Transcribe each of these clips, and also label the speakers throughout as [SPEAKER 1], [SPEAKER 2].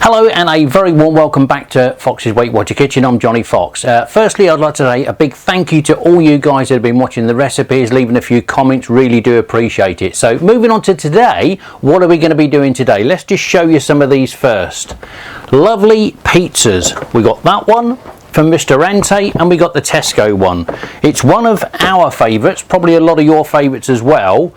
[SPEAKER 1] Hello and a very warm welcome back to Fox's Weight Watcher Kitchen. I'm Johnny Fox. Firstly, I'd like to say a big thank you to all you guys that have been watching the recipes, leaving a few comments, really do appreciate it. So moving on to today, what are we going to be doing today? Let's just show you some of these first. Lovely pizzas. We got that one from Ristorante and we got the Tesco one. It's one of our favourites, probably a lot of your favourites as well.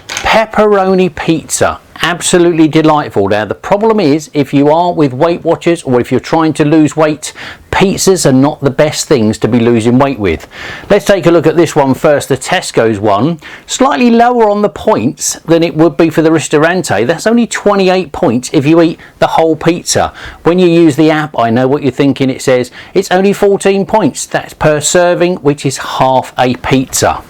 [SPEAKER 1] Pepperoni pizza. Absolutely delightful. Now the problem is, if you are with Weight Watchers or if you're trying to lose weight, pizzas are not the best things to be losing weight with. Let's take a look at this one first, the Tesco's one. Slightly lower on the points than it would be for the Ristorante. That's only 28 points if you eat the whole pizza. When you use the app, I know what you're thinking, it says it's only 14 points. That's per serving, which is half a pizza.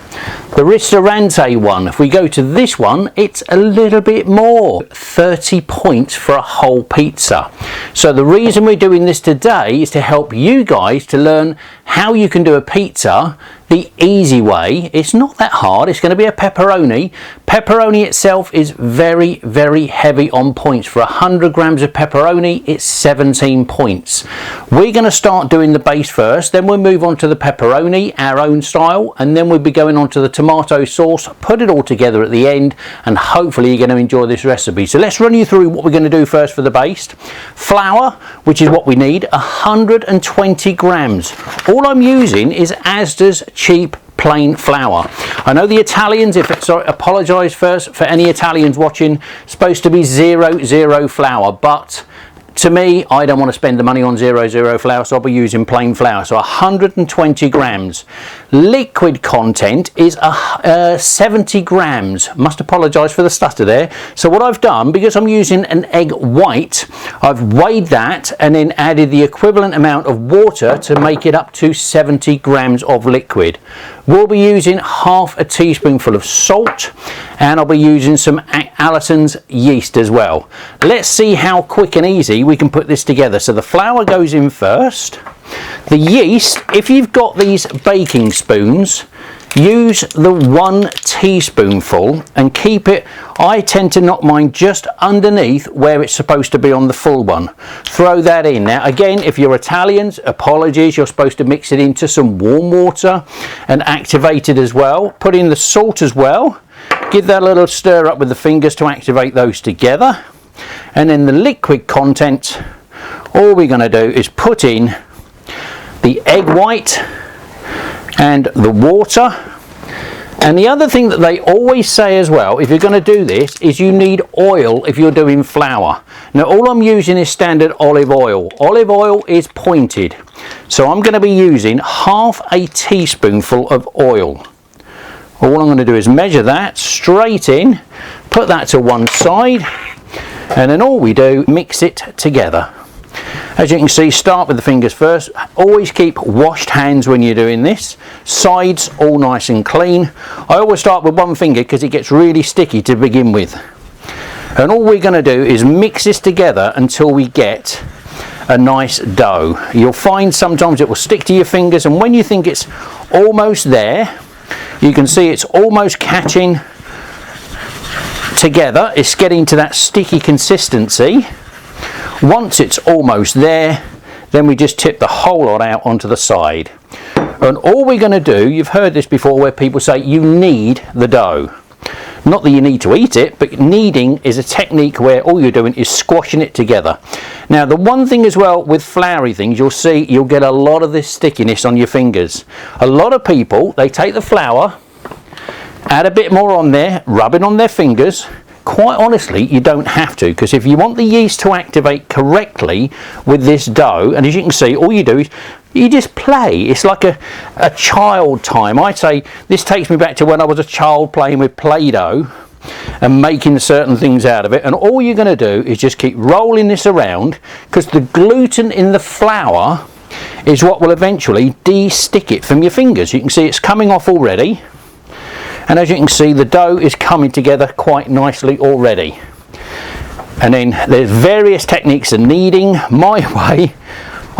[SPEAKER 1] The Ristorante one, if we go to this one, it's a little bit more, 30 points for a whole pizza. So the reason we're doing this today is to help you guys to learn how you can do a pizza the easy way. It's not that hard. It's going to be a pepperoni. Pepperoni itself is very, very heavy on points. For 100 grams of pepperoni, it's 17 points. We're going to start doing the base first, then we'll move on to the pepperoni, our own style, and then we'll be going on to the tomato sauce, put it all together at the end, and hopefully you're going to enjoy this recipe. So let's run you through what we're going to do first for the base. Flour, which is what we need, 120 grams. All I'm using is Asda's cheap plain flour. I know the Italians, apologise first for any Italians watching, supposed to be 0 flour, but to me, I don't want to spend the money on 0 flour, so I'll be using plain flour. So 120 grams. Liquid content is 70 grams. Must apologise for the stutter there. So what I've done, because I'm using an egg white, I've weighed that and then added the equivalent amount of water to make it up to 70 grams of liquid. We'll be using half a teaspoonful of salt, and I'll be using some Allison's yeast as well. Let's see how quick and easy we can put this together. So the flour goes in first. The yeast, if you've got these baking spoons, use the 1 teaspoonful and keep it, I tend to knock mine just underneath where it's supposed to be on the full one. Throw that in. Now again, if you're Italians, apologies, you're supposed to mix it into some warm water and activate it as well. Put in the salt as well. Give that a little stir up with the fingers to activate those together. And then the liquid content, all we're going to do is put in the egg white and the water. And the other thing that they always say as well, if you're going to do this, is you need oil if you're doing flour. Now all I'm using is standard olive oil. Olive oil is pointed, so I'm going to be using half a teaspoonful of oil. All I'm going to do is measure that straight in, put that to one side, and then all we do, mix it together. As you can see, start with the fingers first. Always keep washed hands when you're doing this. Sides all nice and clean. I always start with one finger because it gets really sticky to begin with. And all we're going to do is mix this together until we get a nice dough. You'll find sometimes it will stick to your fingers, and when you think it's almost there, you can see it's almost catching together. It's getting to that sticky consistency. Once it's almost there, then we just tip the whole lot out onto the side. And all we're going to do, you've heard this before where people say you knead the dough. Not that you need to eat it, but kneading is a technique where all you're doing is squashing it together. Now the one thing as well with floury things, you'll see you'll get a lot of this stickiness on your fingers. A lot of people, they take the flour, add a bit more on there, rub it on their fingers. Quite honestly, you don't have to, because if you want the yeast to activate correctly with this dough, and as you can see, all you do is you just play. It's like a child time. I'd say this takes me back to when I was a child playing with Play-Doh and making certain things out of it. And all you're going to do is just keep rolling this around, because the gluten in the flour is what will eventually de-stick it from your fingers. You can see it's coming off already. And as you can see, the dough is coming together quite nicely already. And then there's various techniques of kneading. My way,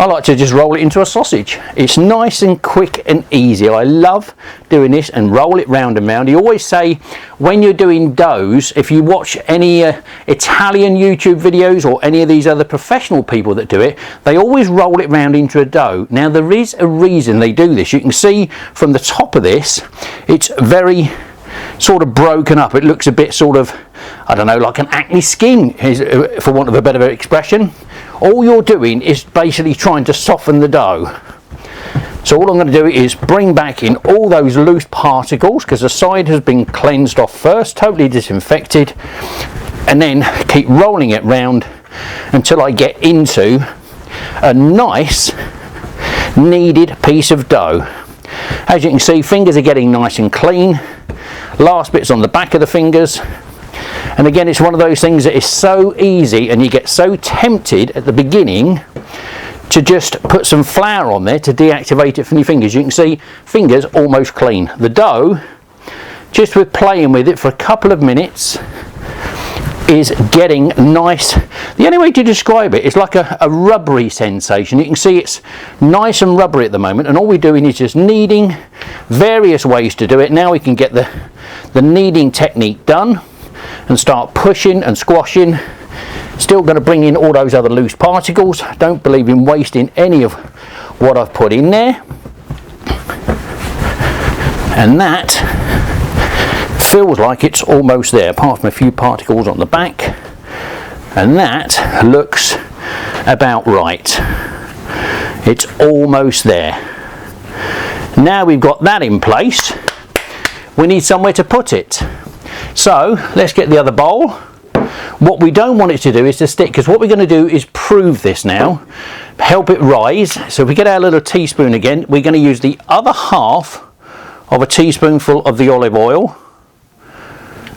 [SPEAKER 1] I like to just roll it into a sausage. It's nice and quick and easy. I love doing this and roll it round and round. You always say when you're doing doughs, if you watch any Italian YouTube videos or any of these other professional people that do it, they always roll it round into a dough. Now there is a reason they do this. You can see from the top of this, it's very sort of broken up. It looks a bit sort of, I don't know, like an acne skin, for want of a better expression. All you're doing is basically trying to soften the dough. So all I'm going to do is bring back in all those loose particles, because the side has been cleansed off first, totally disinfected, and then keep rolling it round until I get into a nice kneaded piece of dough. As you can see, fingers are getting nice and clean. Last bit's on the back of the fingers. And again, it's one of those things that is so easy, and you get so tempted at the beginning to just put some flour on there to deactivate it from your fingers. You can see fingers almost clean. The dough, just with playing with it for a couple of minutes, is getting nice. The only way to describe it is like a rubbery sensation. You can see it's nice and rubbery at the moment, and all we're doing is just kneading. Various ways to do it. Now we can get the kneading technique done and start pushing and squashing. Still going to bring in all those other loose particles. Don't believe in wasting any of what I've put in there. And that feels like it's almost there, apart from a few particles on the back. And that looks about right. It's almost there. Now we've got that in place, we need somewhere to put it. So let's get the other bowl. What we don't want it to do is to stick, because what we're going to do is prove this now, help it rise. So if we get our little teaspoon again, we're going to use the other half of a teaspoonful of the olive oil,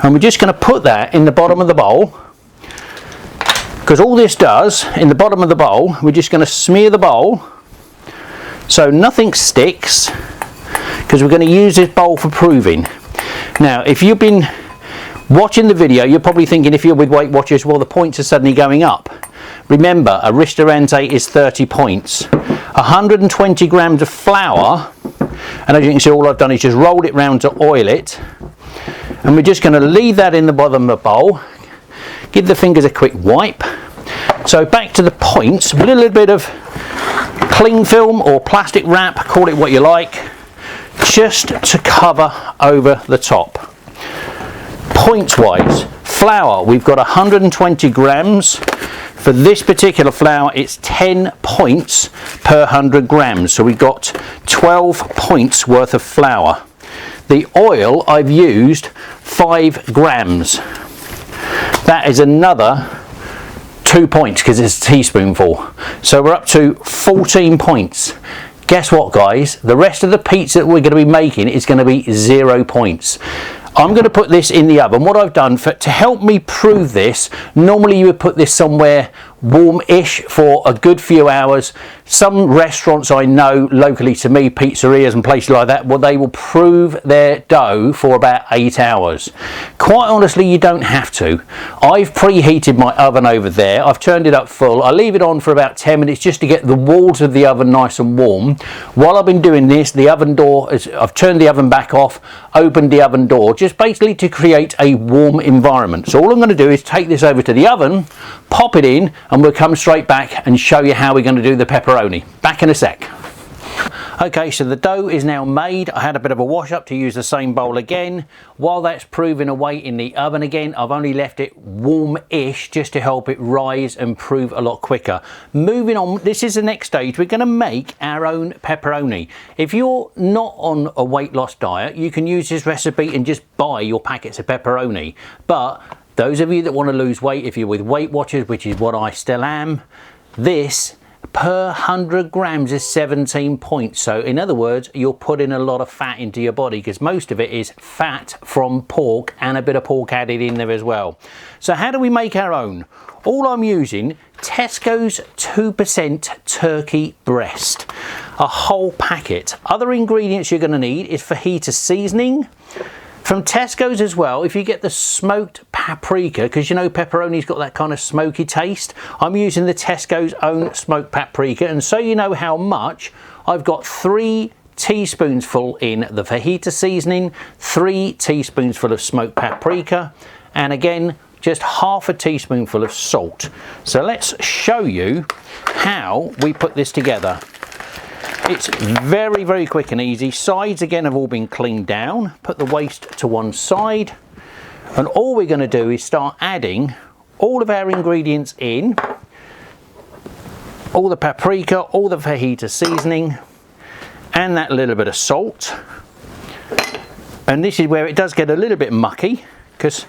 [SPEAKER 1] and we're just going to put that in the bottom of the bowl, because all this does in the bottom of the bowl, we're just going to smear the bowl so nothing sticks, because we're going to use this bowl for proving. Now if you've been watching the video, you're probably thinking, if you're with Weight Watchers, well, the points are suddenly going up. Remember, a ristorante is 30 points. 120 grams of flour, and as you can see, all I've done is just rolled it round to oil it, and we're just going to leave that in the bottom of the bowl. Give the fingers a quick wipe. So back to the points, with a little bit of cling film or plastic wrap, call it what you like, just to cover over the top. Points wise, flour, we've got 120 grams. For this particular flour, it's 10 points per 100 grams. So we've got 12 points worth of flour. The oil, I've used 5 grams. That is another 2 points, because it's a teaspoonful. So we're up to 14 points. Guess what, guys? The rest of the pizza that we're going to be making is going to be 0 points. I'm going to put this in the oven. What I've done to help me prove this, normally you would put this somewhere warm-ish for a good few hours. Some restaurants I know locally to me, pizzerias and places like that, well, they will prove their dough for about 8 hours. Quite honestly, you don't have to. I've preheated my oven over there. I've turned it up full. I leave it on for about 10 minutes just to get the walls of the oven nice and warm. While I've been doing this, the oven door, I've turned the oven back off, opened the oven door, just basically to create a warm environment. So all I'm going to do is take this over to the oven, pop it in, and we'll come straight back and show you how we're going to do the pepperoni. Back in a sec. Okay, so the dough is now made. I had a bit of a wash up to use the same bowl again. While that's proving away in the oven again, I've only left it warm-ish just to help it rise and prove a lot quicker. Moving on, this is the next stage. We're going to make our own pepperoni. If you're not on a weight loss diet, you can use this recipe and just buy your packets of pepperoni. But those of you that want to lose weight, if you're with Weight Watchers, which is what I still am, this per 100 grams is 17 points. So in other words, you're putting a lot of fat into your body, because most of it is fat from pork and a bit of pork added in there as well. So how do we make our own? All I'm using, Tesco's 2% turkey breast, a whole packet. Other ingredients you're going to need is fajita seasoning, From Tesco's as well, if you get the smoked paprika, because you know pepperoni's got that kind of smoky taste, I'm using the Tesco's own smoked paprika, and so you know how much, I've got 3 teaspoonsful in the fajita seasoning, 3 teaspoonsful of smoked paprika, and again just half a teaspoonful of salt. So let's show you how we put this together. It's very, very quick and easy. Sides again have all been cleaned down. Put the waste to one side, and all we're going to do is start adding all of our ingredients in, all the paprika, all the fajita seasoning, and that little bit of salt. And this is where it does get a little bit mucky, because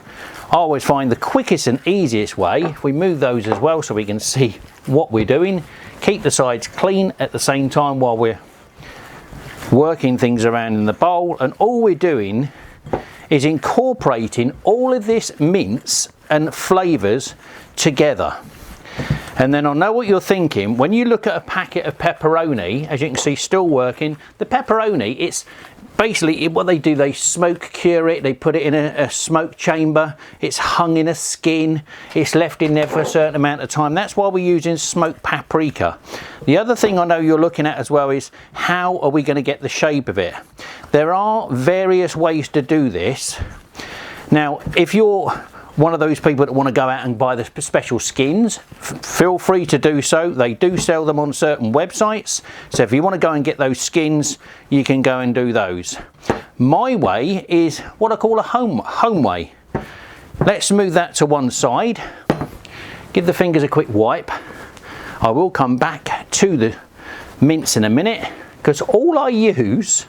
[SPEAKER 1] I always find the quickest and easiest way, if we move those as well so we can see what we're doing, keep the sides clean at the same time while we're working things around in the bowl, and all we're doing is incorporating all of this mince and flavours together. And then I know what you're thinking, when you look at a packet of pepperoni, as you can see still working, the pepperoni, it's basically what they do, they smoke cure it, they put it in a smoke chamber, it's hung in a skin, it's left in there for a certain amount of time. That's why we're using smoked paprika. The other thing I know you're looking at as well is how are we going to get the shape of it? There are various ways to do this. Now, if you're one of those people that want to go out and buy the special skins, feel free to do so. They do sell them on certain websites, so if you want to go and get those skins, you can go and do those. My way is what I call a home way. Let's move that to one side, give the fingers a quick wipe. I will come back to the mince in a minute, because all I use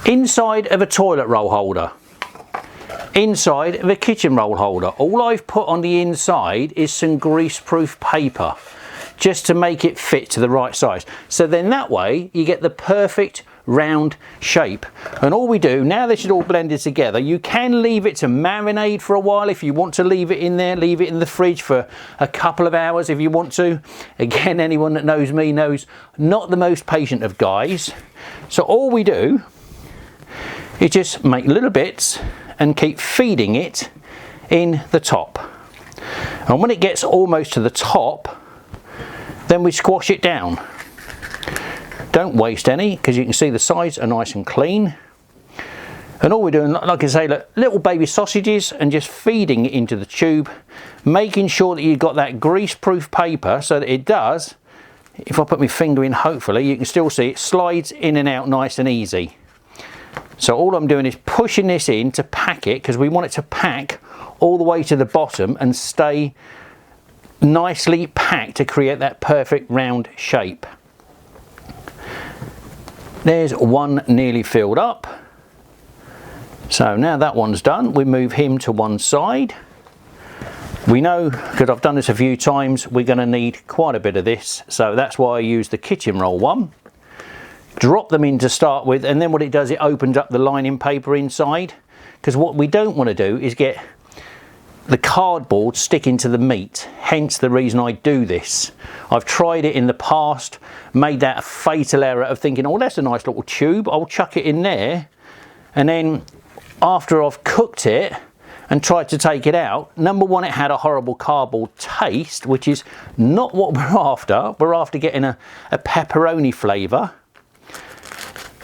[SPEAKER 1] inside of a toilet roll holder, inside of a kitchen roll holder, all I've put on the inside is some grease-proof paper, just to make it fit to the right size. So then that way you get the perfect round shape. And all we do, now this is all blended together, you can leave it to marinate for a while if you want to leave it in there, leave it in the fridge for a couple of hours if you want to. Again, anyone that knows me knows not the most patient of guys. So all we do is just make little bits and keep feeding it in the top. And when it gets almost to the top, then we squash it down. Don't waste any, because you can see the sides are nice and clean. And all we're doing, like I say, look, little baby sausages, and just feeding it into the tube, making sure that you've got that grease-proof paper so that it does, if I put my finger in, hopefully, you can still see it slides in and out nice and easy. So all I'm doing is pushing this in to pack it, because we want it to pack all the way to the bottom and stay nicely packed to create that perfect round shape. There's one nearly filled up. So now that one's done, we move him to one side. We know, because I've done this a few times, we're going to need quite a bit of this, so that's why I use the kitchen roll one. Drop them in to start with, and then what it does, it opens up the lining paper inside, because what we don't want to do is get the cardboard sticking to the meat, hence the reason I do this. I've tried it in the past, made that a fatal error of thinking, oh, that's a nice little tube, I'll chuck it in there, and then after I've cooked it and tried to take it out, number one, it had a horrible cardboard taste, which is not what we're after. We're after getting a pepperoni flavour.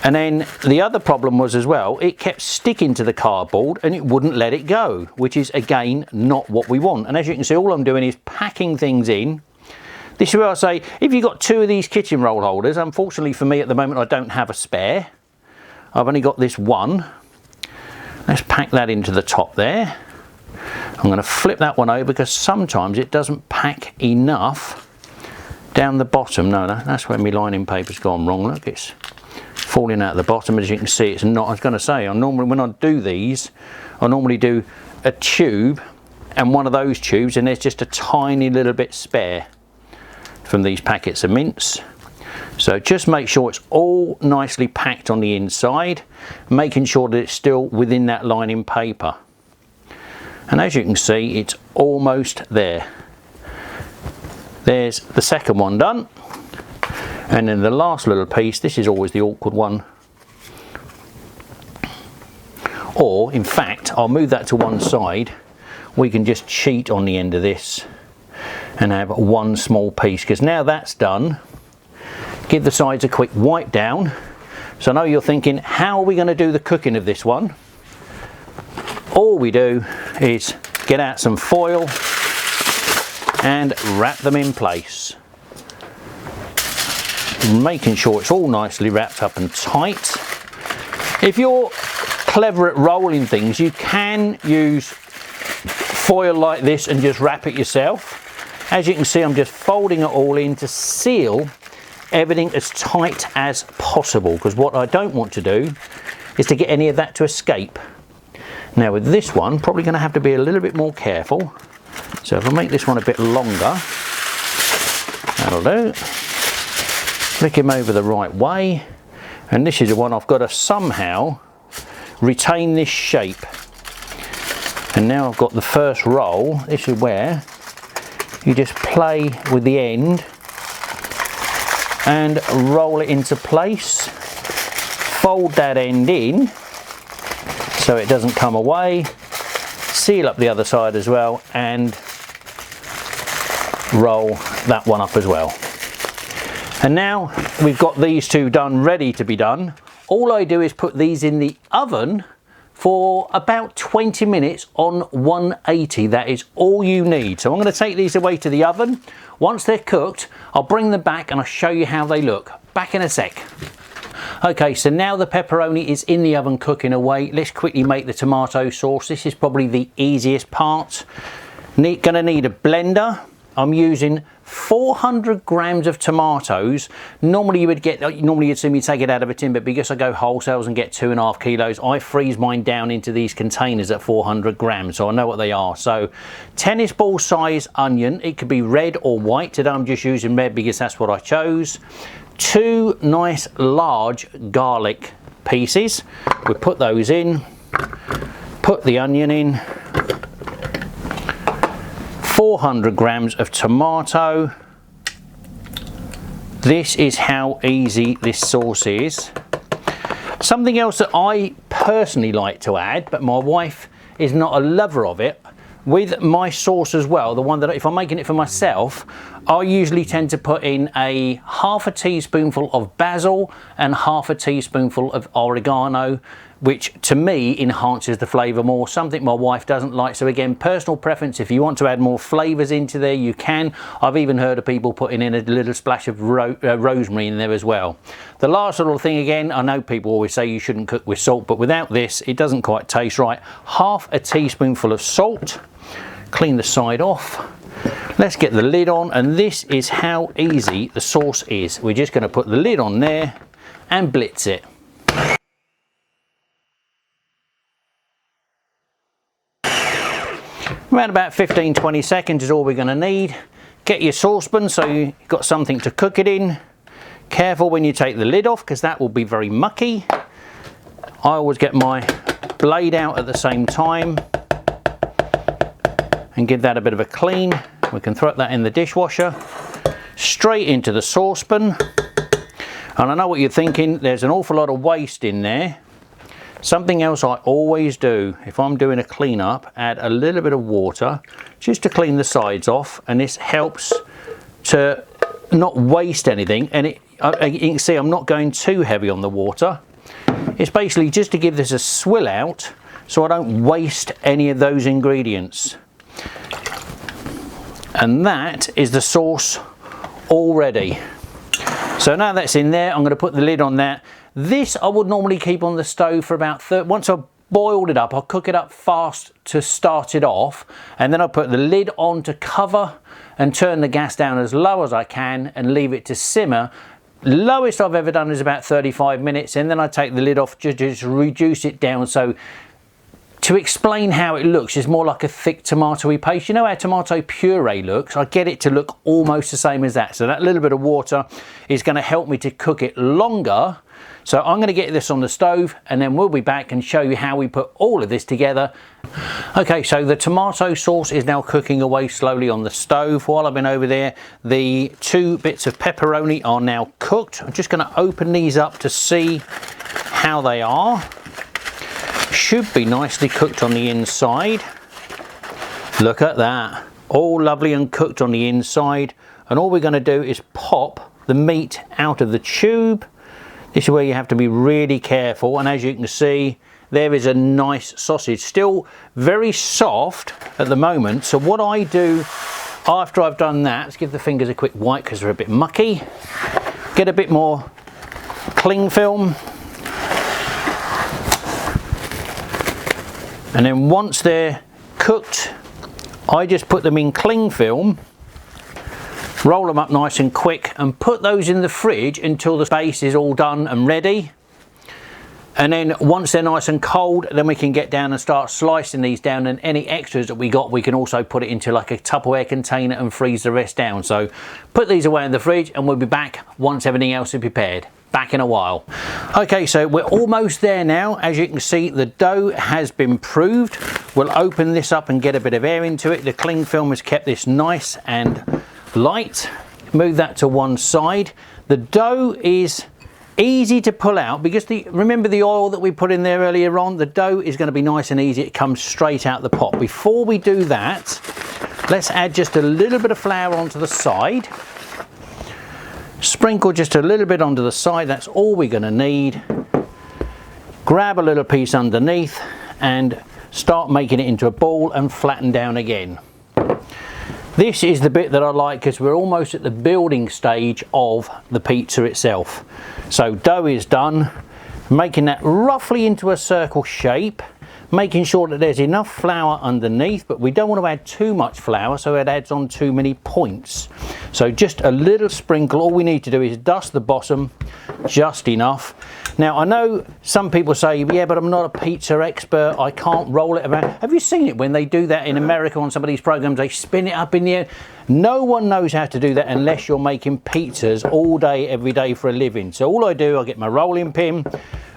[SPEAKER 1] And then the other problem was as well, it kept sticking to the cardboard and it wouldn't let it go, which is again not what we want. And as you can see, all I'm doing is packing things in. This is where I say, if you've got 2 of these kitchen roll holders, unfortunately for me at the moment I don't have a spare. I've only got this one. Let's pack that into the top there. I'm going to flip that one over, because sometimes it doesn't pack enough down the bottom. No, that's where my lining paper's gone wrong. Look, it's falling out the bottom. As you can see, it's not. I was going to say, when I do these, I normally do a tube and one of those tubes, and there's just a tiny little bit spare from these packets of mince. So just make sure it's all nicely packed on the inside, making sure that it's still within that lining paper. And as you can see, it's almost there. There's the second one done. And then the last little piece, this is always the awkward one. in fact, I'll move that to one side. We can just cheat on the end of this and have one small piece, because now that's done, give the sides a quick wipe down. So I know you're thinking, how are we going to do the cooking of this one? All we do is get out some foil and wrap them in place, making sure it's all nicely wrapped up and tight. If you're clever at rolling things, you can use foil like this and just wrap it yourself. As you can see, I'm just folding it all in to seal everything as tight as possible, because what I don't want to do is to get any of that to escape. Now with this one, probably going to have to be a little bit more careful. So if I make this one a bit longer, that'll do. Flick him over the right way, and this is the one I've got to somehow retain this shape. And now I've got the first roll. This is where you just play with the end and roll it into place. Fold that end in so it doesn't come away. Seal up the other side as well and roll that one up as well. And now we've got these two done, ready to be done. All I do is put these in the oven for about 20 minutes on 180. That is all you need. So I'm going to take these away to the oven. Once they're cooked, I'll bring them back and I'll show you how they look. Back in a sec. Okay, so now the pepperoni is in the oven cooking away. Let's quickly make the tomato sauce. This is probably the easiest part. Gonna need a blender. I'm using 400 grams of tomatoes. Normally you'd see me take it out of a tin, but because I go wholesales and get 2.5 kilos, I freeze mine down into these containers at 400 grams, so I know what they are. So tennis ball size onion, it could be red or white. Today I'm just using red because that's what I chose. 2 nice large garlic pieces. We put those in, put the onion in, 400 grams of tomato. This is how easy this sauce is. Something else that I personally like to add, but my wife is not a lover of it, with my sauce as well, the one that if I'm making it for myself, I usually tend to put in a half a teaspoonful of basil and half a teaspoonful of oregano, which to me enhances the flavour more, something my wife doesn't like. So again, personal preference. If you want to add more flavours into there, you can. I've even heard of people putting in a little splash of rosemary in there as well. The last little thing, again, I know people always say you shouldn't cook with salt, but without this, it doesn't quite taste right. Half a teaspoonful of salt. Clean the side off. Let's get the lid on, and this is how easy the sauce is. We're just going to put the lid on there and blitz it. Around about 15-20 seconds is all we're going to need. Get your saucepan so you've got something to cook it in. Careful when you take the lid off, because that will be very mucky. I always get my blade out at the same time and give that a bit of a clean. We can throw that in the dishwasher, straight into the saucepan. And I know what you're thinking, there's an awful lot of waste in there. Something else I always do, if I'm doing a clean up, add a little bit of water just to clean the sides off, and this helps to not waste anything. And you can see I'm not going too heavy on the water. It's basically just to give this a swill out so I don't waste any of those ingredients. And that is the sauce all ready. So now that's in there, I'm going to put the lid on that. This I would normally keep on the stove for about once I've boiled it up, I'll cook it up fast to start it off, and then I'll put the lid on to cover and turn the gas down as low as I can and leave it to simmer. Lowest I've ever done is about 35 minutes, and then I take the lid off, just reduce it down. So to explain how it looks, it's more like a thick tomatoey paste. You know how tomato puree looks? I get it to look almost the same as that. So that little bit of water is going to help me to cook it longer. So I'm going to get this on the stove, and then we'll be back and show you how we put all of this together. Okay, so the tomato sauce is now cooking away slowly on the stove. While I've been over there, the 2 bits of pepperoni are now cooked. I'm just going to open these up to see how they are. should be nicely cooked on the inside. Look at that, all lovely and cooked on the inside. And all we're going to do is pop the meat out of the tube. This is where you have to be really careful, and as you can see, there is a nice sausage, still very soft at the moment. So what I do after I've done that, let's give the fingers a quick wipe because they're a bit mucky. Get a bit more cling film, and then once they're cooked, I just put them in cling film, roll them up nice and quick, and put those in the fridge until the base is all done and ready. And then once they're nice and cold, then we can get down and start slicing these down, and any extras that we got, we can also put it into like a Tupperware container and freeze the rest down. So put these away in the fridge and we'll be back once everything else is prepared. Back in a while. Okay, so we're almost there now. As you can see, the dough has been proved. We'll open this up and get a bit of air into it. The cling film has kept this nice and light. Move that to one side. The dough is easy to pull out because remember the oil that we put in there earlier on? The dough is going to be nice and easy. It comes straight out the pot. Before we do that, let's add just a little bit of flour onto the side. Sprinkle just a little bit onto the side, that's all we're going to need. Grab a little piece underneath and start making it into a ball and flatten down again. This is the bit that I like because we're almost at the building stage of the pizza itself. So dough is done, making that roughly into a circle shape, making sure that there's enough flour underneath, but we don't want to add too much flour so it adds on too many points. So just a little sprinkle. All we need to do is dust the bottom just enough. Now I know some people say, yeah, but I'm not a pizza expert, I can't roll it around. Have you seen it when they do that in America on some of these programs? They spin it up in the air. No one knows how to do that unless you're making pizzas all day every day for a living. So all I do, I get my rolling pin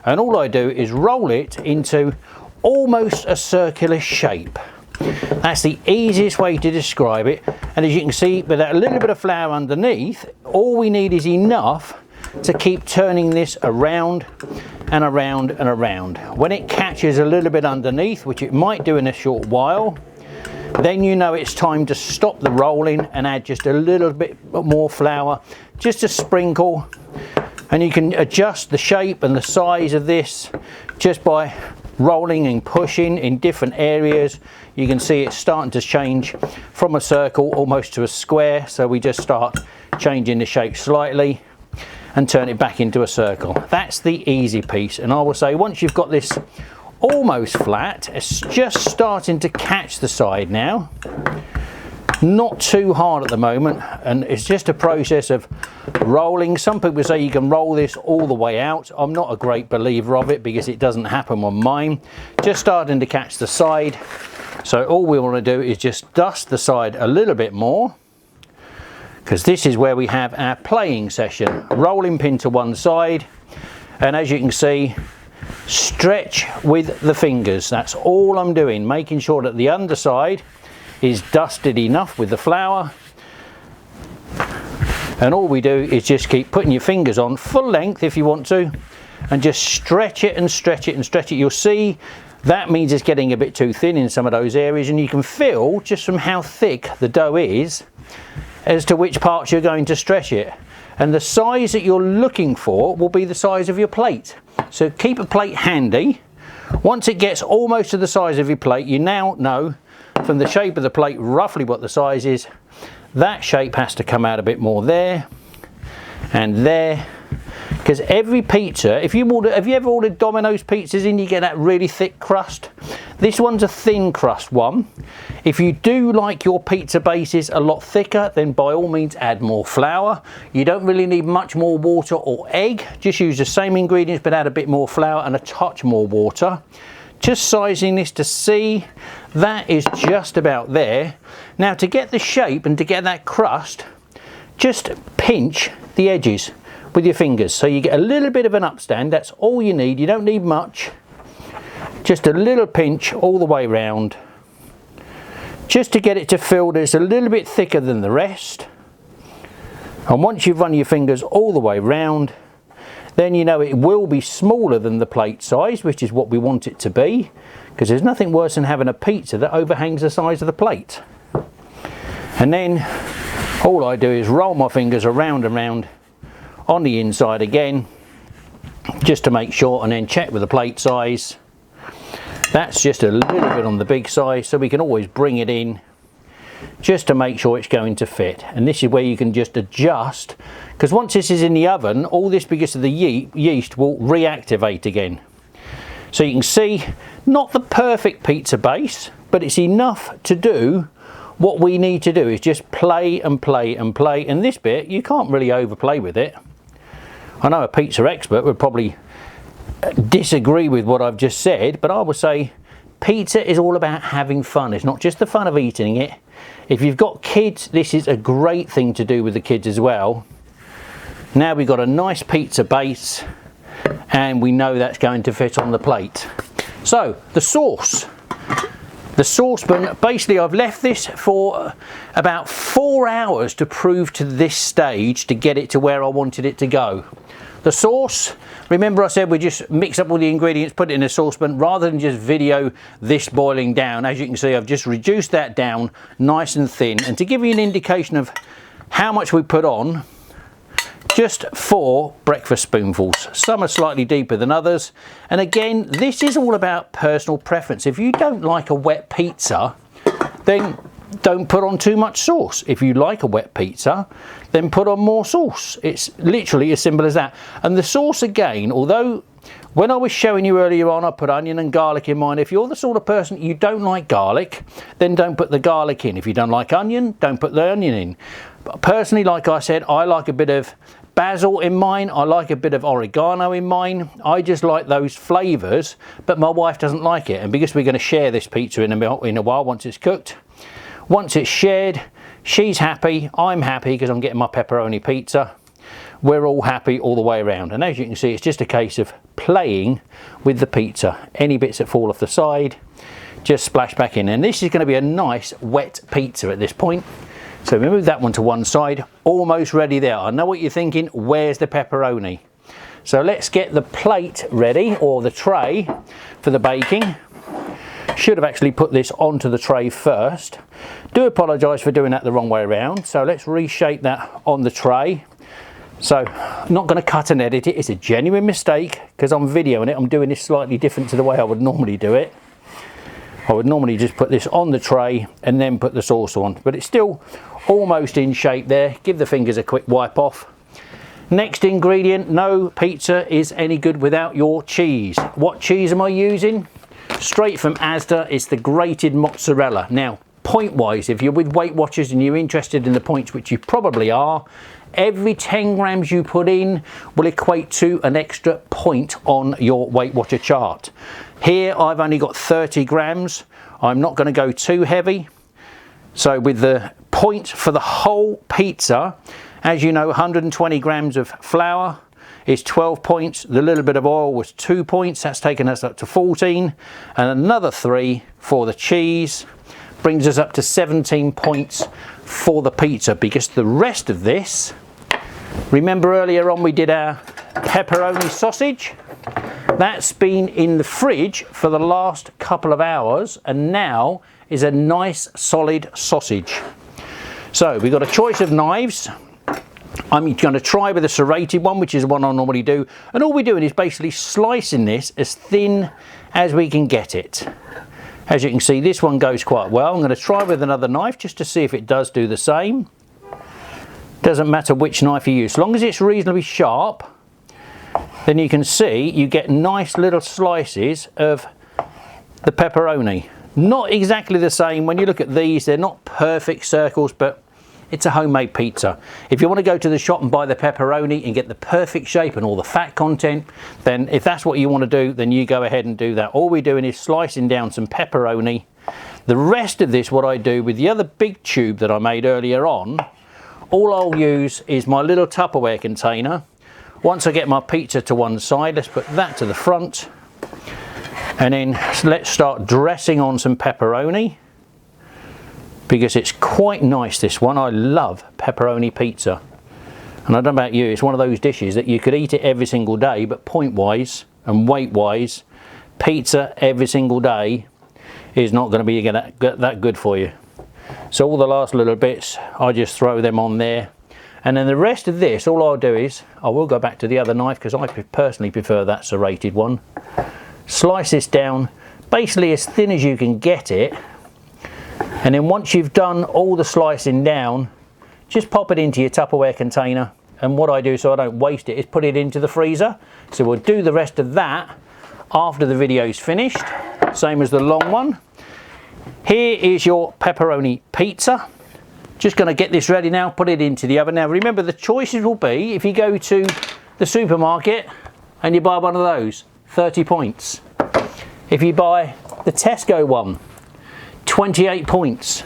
[SPEAKER 1] and all I do is roll it into almost a circular shape. That's the easiest way to describe it. And as you can see, with that little bit of flour underneath, all we need is enough to keep turning this around and around and around. When it catches a little bit underneath, which it might do in a short while, then you know it's time to stop the rolling and add just a little bit more flour, just a sprinkle. And you can adjust the shape and the size of this just by rolling and pushing in different areas. You can see it's starting to change from a circle almost to a square, so we just start changing the shape slightly and turn it back into a circle. That's the easy piece, and I will say once you've got this almost flat, it's just starting to catch the side now. Not too hard at the moment, and it's just a process of rolling. Some people say you can roll this all the way out. I'm not a great believer of it because it doesn't happen on mine. Just starting to catch the side. So all we want to do is just dust the side a little bit more, because this is where we have our playing session. Rolling pin to one side, and as you can see, stretch with the fingers. That's all I'm doing, making sure that the underside is dusted enough with the flour. And all we do is just keep putting your fingers on full length if you want to, and just stretch it and stretch it and stretch it. You'll see that means it's getting a bit too thin in some of those areas, and you can feel just from how thick the dough is as to which parts you're going to stretch it. And the size that you're looking for will be the size of your plate. So keep a plate handy. Once it gets almost to the size of your plate, you now know from the shape of the plate roughly what the size is. That shape has to come out a bit more there and there, because every pizza, have you ever ordered Domino's pizzas and you get that really thick crust? This one's a thin crust one. If you do like your pizza bases a lot thicker, then by all means add more flour. You don't really need much more water or egg. Just use the same ingredients but add a bit more flour and a touch more water. Just sizing this to see, that is just about there. Now to get the shape and to get that crust, just pinch the edges with your fingers so you get a little bit of an upstand. That's all you need. You don't need much. Just a little pinch all the way around, just to get it to feel that it's a little bit thicker than the rest. And once you've run your fingers all the way round, then you know it will be smaller than the plate size, which is what we want it to be, because there's nothing worse than having a pizza that overhangs the size of the plate. And then all I do is roll my fingers around and round on the inside again, just to make sure, and then check with the plate size. That's just a little bit on the big size, so we can always bring it in just to make sure it's going to fit. And this is where you can just adjust, because once this is in the oven, all this, because of the yeast, will reactivate again. So you can see, not the perfect pizza base, but it's enough to do what we need to do, is just play and play and play. And this bit, you can't really overplay with it. I know a pizza expert would probably disagree with what I've just said, but I would say pizza is all about having fun. It's not just the fun of eating it. If you've got kids, this is a great thing to do with the kids as well. Now we've got a nice pizza base, and we know that's going to fit on the plate. So the sauce. The saucepan, basically I've left this for about 4 hours to prove to this stage, to get it to where I wanted it to go. The sauce, remember I said we just mix up all the ingredients, put it in a saucepan, rather than just video this boiling down. As you can see, I've just reduced that down nice and thin. And to give you an indication of how much we put on, just 4 breakfast spoonfuls. Some are slightly deeper than others. And again, this is all about personal preference. If you don't like a wet pizza, then don't put on too much sauce. If you like a wet pizza, then put on more sauce. It's literally as simple as that. And the sauce, again, although when I was showing you earlier on, I put onion and garlic in mine. If you're the sort of person you don't like garlic, then don't put the garlic in. If you don't like onion, don't put the onion in. But personally, like I said, I like a bit of basil in mine. I like a bit of oregano in mine. I just like those flavours, but my wife doesn't like it. And because we're going to share this pizza in a while once it's cooked, once it's shared, she's happy, I'm happy because I'm getting my pepperoni pizza. We're all happy all the way around. And as you can see, it's just a case of playing with the pizza. Any bits that fall off the side, just splash back in. And this is going to be a nice wet pizza at this point. So we move that one to one side, almost ready there. I know what you're thinking, where's the pepperoni? So let's get the plate ready, or the tray, for the baking. Should have actually put this onto the tray first. Do apologise for doing that the wrong way around. So let's reshape that on the tray. So I'm not going to cut and edit it. It's a genuine mistake because I'm videoing it. I'm doing this slightly different to the way I would normally do it. I would normally just put this on the tray and then put the sauce on, but it's still almost in shape there. Give the fingers a quick wipe off. Next ingredient, no pizza is any good without your cheese. What cheese am I using? Straight from Asda, it's the grated mozzarella. Now, point wise, if you're with Weight Watchers and you're interested in the points, which you probably are, every 10 grams you put in will equate to an extra point on your Weight Watcher chart. Here I've only got 30 grams. I'm not going to go too heavy. So with the point for the whole pizza, as you know, 120 grams of flour is 12 points. The little bit of oil was 2 points. That's taken us up to 14. And another 3 for the cheese brings us up to 17 points for the pizza, because the rest of this, remember earlier on we did our pepperoni sausage? That's been in the fridge for the last couple of hours and now is a nice solid sausage. So we've got a choice of knives. I'm going to try with a serrated one, which is the one I normally do. And all we're doing is basically slicing this as thin as we can get it. As you can see, this one goes quite well. I'm going to try with another knife just to see if it does do the same. Doesn't matter which knife you use. As long as it's reasonably sharp, then you can see you get nice little slices of the pepperoni. Not exactly the same. When you look at these, they're not perfect circles, but it's a homemade pizza. If you want to go to the shop and buy the pepperoni and get the perfect shape and all the fat content, then if that's what you want to do, then you go ahead and do that. All we're doing is slicing down some pepperoni. The rest of this, what I do with the other big tube that I made earlier on, all I'll use is my little Tupperware container. Once I get my pizza to one side, let's put that to the front. And then let's start dressing on some pepperoni, because it's quite nice, this one. I love pepperoni pizza. And I don't know about you, it's one of those dishes that you could eat it every single day, but point wise and weight wise, pizza every single day is not going to be that good for you. So all the last little bits, I just throw them on there. And then the rest of this, all I'll do is, I will go back to the other knife because I personally prefer that serrated one. Slice this down, basically as thin as you can get it. And then once you've done all the slicing down, just pop it into your Tupperware container. And what I do so I don't waste it is put it into the freezer. So we'll do the rest of that after the video's finished, same as the long one. Here is your pepperoni pizza. Just going to get this ready now, put it into the oven. Now remember, the choices will be, if you go to the supermarket and you buy one of those, 30 points. If you buy the Tesco one, 28 points.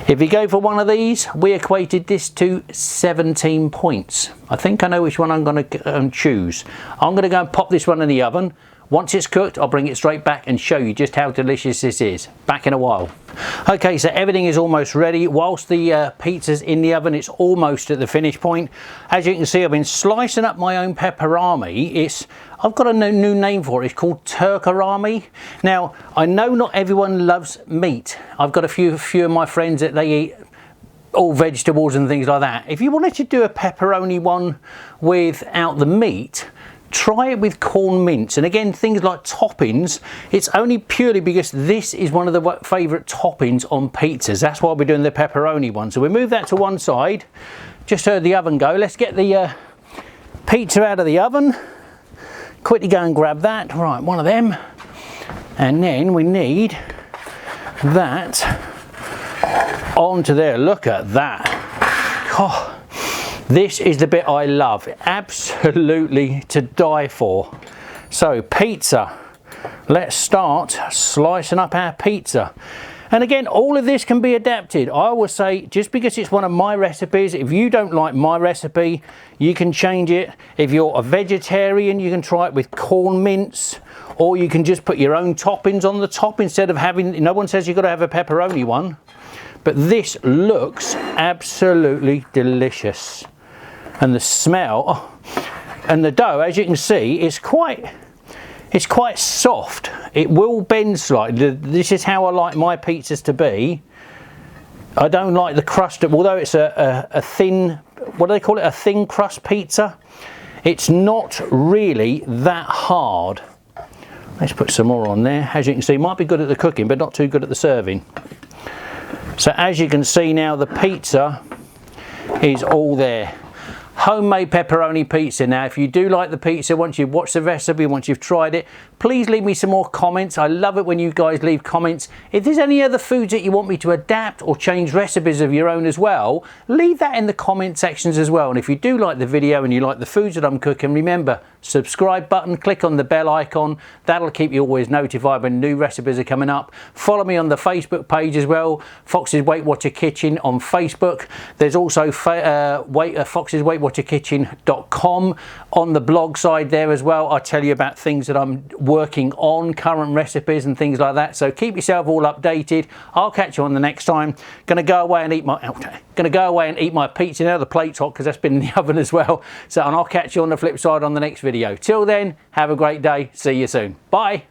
[SPEAKER 1] If you go for one of these, we equated this to 17 points. I think I know which one I'm going to choose. I'm going to go and pop this one in the oven. Once it's cooked, I'll bring it straight back and show you just how delicious this is. Back in a while. Okay, so everything is almost ready. Whilst the pizza's in the oven, it's almost at the finish point. As you can see, I've been slicing up my own pepperami. I've got a new name for it. It's called turkarami. Now, I know not everyone loves meat. I've got a few of my friends that they eat all vegetables and things like that. If you wanted to do a pepperoni one without the meat, try it with corn mince. And again, things like toppings, it's only purely because this is one of the favourite toppings on pizzas. That's why we're doing the pepperoni one. So we move that to one side. Just heard the oven go. Let's get the pizza out of the oven. Quickly go and grab that. Right, one of them. And then we need that onto there. Look at that. Oh. This is the bit I love, absolutely to die for. So pizza, let's start slicing up our pizza. And again, all of this can be adapted. I always say, just because it's one of my recipes, if you don't like my recipe, you can change it. If you're a vegetarian, you can try it with corn mince, or you can just put your own toppings on the top instead of having, no one says you've got to have a pepperoni one, but this looks absolutely delicious. And the smell, and the dough, as you can see, it's quite soft. It will bend slightly. This is how I like my pizzas to be. I don't like the crust, although it's a thin, what do they call it, a thin crust pizza. It's not really that hard. Let's put some more on there. As you can see, might be good at the cooking, but not too good at the serving. So as you can see now, the pizza is all there. Homemade pepperoni pizza. Now, if you do like the pizza, once you've watched the recipe, once you've tried it, please leave me some more comments. I love it when you guys leave comments. If there's any other foods that you want me to adapt or change recipes of your own as well, leave that in the comment sections as well. And if you do like the video and you like the foods that I'm cooking, remember, subscribe button, click on the bell icon. That'll keep you always notified when new recipes are coming up. Follow me on the Facebook page as well, Fox's Weight Watcher Kitchen on Facebook. There's also foxesweightwatcherkitchen.com on the blog side there as well. I tell you about things that I'm working on, current recipes and things like that. So keep yourself all updated. I'll catch you on the next time. Gonna go away and eat my pizza now. The plate's hot because that's been in the oven as well. So, and I'll catch you on the flip side on the next video. Till then, have a great day. See you soon. Bye.